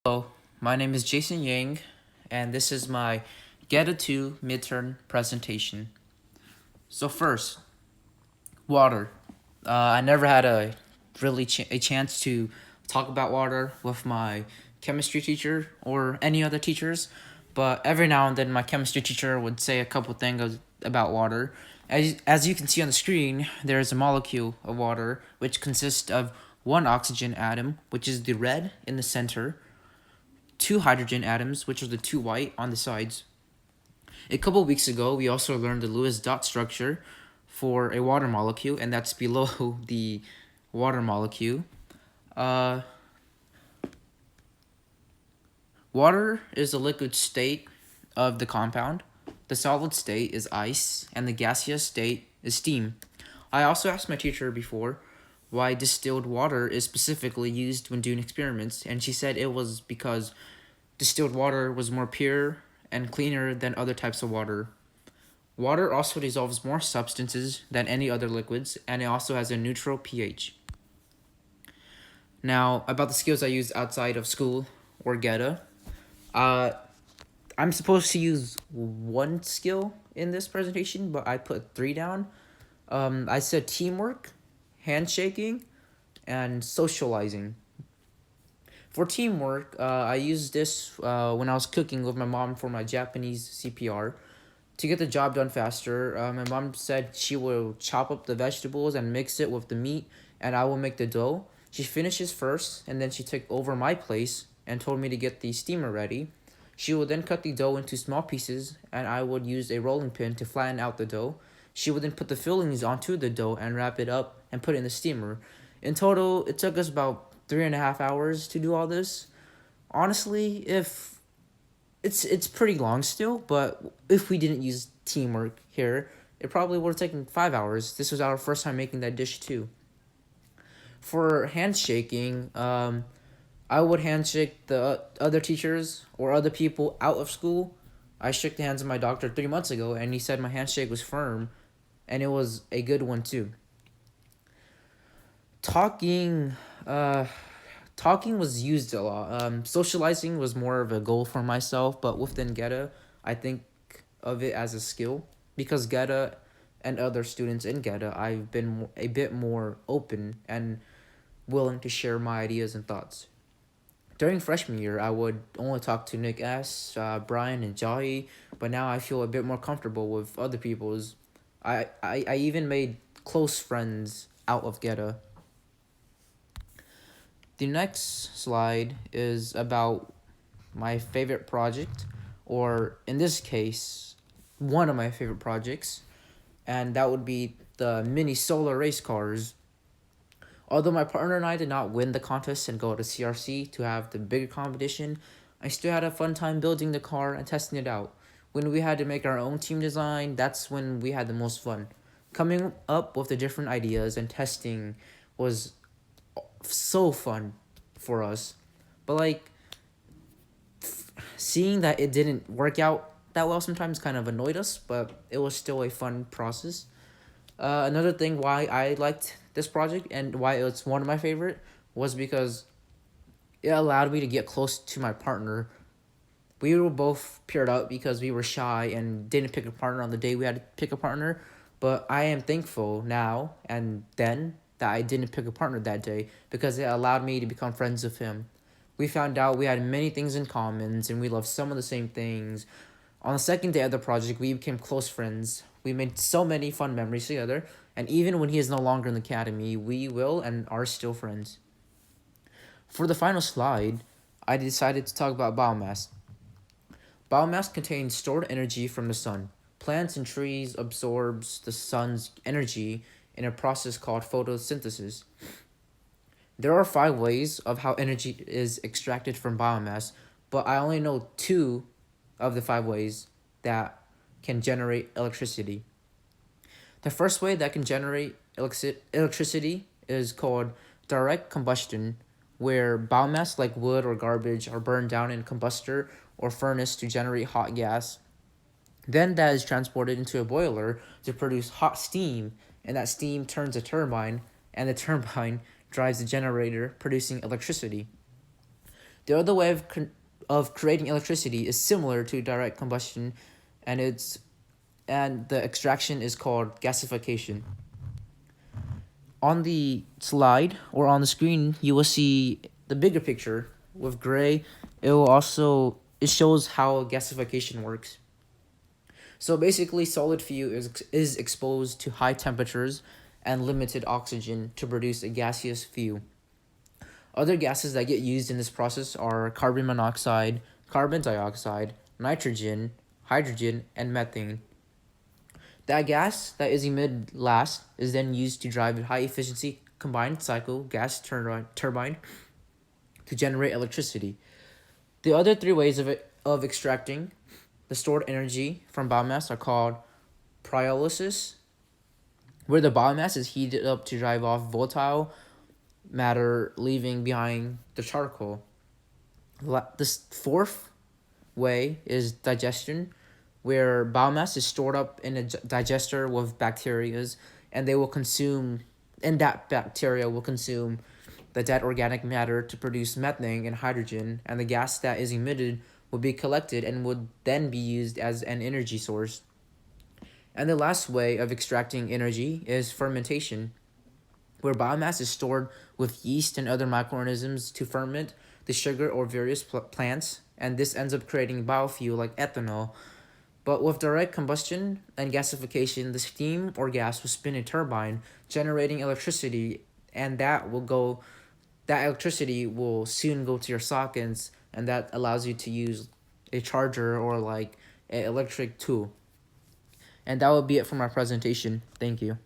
Hello, my name is Jason Yang, and this is my Geta 2 midterm presentation. So first, water. I never had a chance to talk about water with my chemistry teacher or any other teachers, but every now and then my chemistry teacher would say a couple things about water. As you can see on the screen, there is a molecule of water which consists of one oxygen atom, which is the red in the center, two hydrogen atoms, which are the two white on the sides. A couple weeks ago, we also learned the Lewis dot structure for a water molecule, and that's below the water molecule. Uh, Water is the liquid state of the compound. The solid state is ice, and the gaseous state is steam. I also asked my teacher before why distilled water is specifically used when doing experiments, and she said it was because distilled water was more pure and cleaner than other types of water. Water also dissolves more substances than any other liquids, and it also has a neutral pH. Now, about the skills I use outside of school or Geta, uh, I'm supposed to use one skill in this presentation, but I put three down. I said teamwork, handshaking, and socializing. For teamwork, I used this when I was cooking with my mom for my Japanese CPR. To get the job done faster, my mom said she will chop up the vegetables and mix it with the meat, and I will make the dough. She finishes first, and then she took over my place and told me to get the steamer ready. She would then cut the dough into small pieces, and I would use a rolling pin to flatten out the dough. She would then put the fillings onto the dough and wrap it up and put it in the steamer. In total, it took us about 3.5 hours to do all this. Honestly, if it's pretty long still, but if we didn't use teamwork here, it probably would have taken 5 hours. This was our first time making that dish too. For handshaking, I would handshake the other teachers or other people out of school. I shook the hands of my doctor 3 months ago, and he said my handshake was firm, and it was a good one too. Talking, uh, Talking was used a lot. Socializing was more of a goal for myself, but within Geta, I think of it as a skill because Geta and other students in Geta, I've been a bit more open and willing to share my ideas and thoughts. During freshman year, I would only talk to Nick S, Brian, and Jahi, but now I feel a bit more comfortable with other people's. I even made close friends out of Geta. The next slide is about my favorite project, or in this case, one of my favorite projects, and that would be the mini solar race cars. Although my partner and I did not win the contest and go to CRC to have the bigger competition, I still had a fun time building the car and testing it out. When we had to make our own team design, that's when we had the most fun. Coming up with the different ideas and testing was so fun for us. But like seeing that it didn't work out that well sometimes kind of annoyed us, but it was still a fun process. Another thing why I liked this project and why it's one of my favorite was because it allowed me to get close to my partner. We were both paired up because we were shy and didn't pick a partner on the day we had to pick a partner. But I am thankful now and then that I didn't pick a partner that day because it allowed me to become friends with him. We found out we had many things in common and we loved some of the same things. On the second day of the project, we became close friends. We made so many fun memories together, and even when he is no longer in the academy, we will and are still friends. For the final slide, I decided to talk about biomass. Biomass contains stored energy from the sun. Plants and trees absorbs the sun's energy in a process called photosynthesis. There are 5 ways of how energy is extracted from biomass, but I only know 2 of the 5 ways that can generate electricity. The first way that can generate electricity is called direct combustion, where biomass like wood or garbage are burned down in a combustor or furnace to generate hot gas. Then that is transported into a boiler to produce hot steam, and that steam turns a turbine, and the turbine drives the generator, producing electricity. The other way of creating electricity is similar to direct combustion, and the extraction is called gasification. On the slide or on the screen, you will see the bigger picture with gray. It shows how gasification works. So basically, solid fuel is exposed to high temperatures and limited oxygen to produce a gaseous fuel. Other gases that get used in this process are carbon monoxide, carbon dioxide, nitrogen, hydrogen, and methane. That gas that is emitted last is then used to drive a high efficiency combined cycle gas turbine to generate electricity. The other three ways of extracting the stored energy from biomass are called pyrolysis, where the biomass is heated up to drive off volatile matter, leaving behind the charcoal. The fourth way is digestion, where biomass is stored up in a digester with bacteria, and that bacteria will consume the dead organic matter to produce methane and hydrogen, and the gas that is emitted would be collected and would then be used as an energy source. And the last way of extracting energy is fermentation, where biomass is stored with yeast and other microorganisms to ferment the sugar or various plants, and this ends up creating biofuel like ethanol. But with direct combustion and gasification, the steam or gas will spin a turbine, generating electricity, and that electricity will soon go to your sockets, and that allows you to use a charger or like an electric tool. And that will be it for my presentation. Thank you.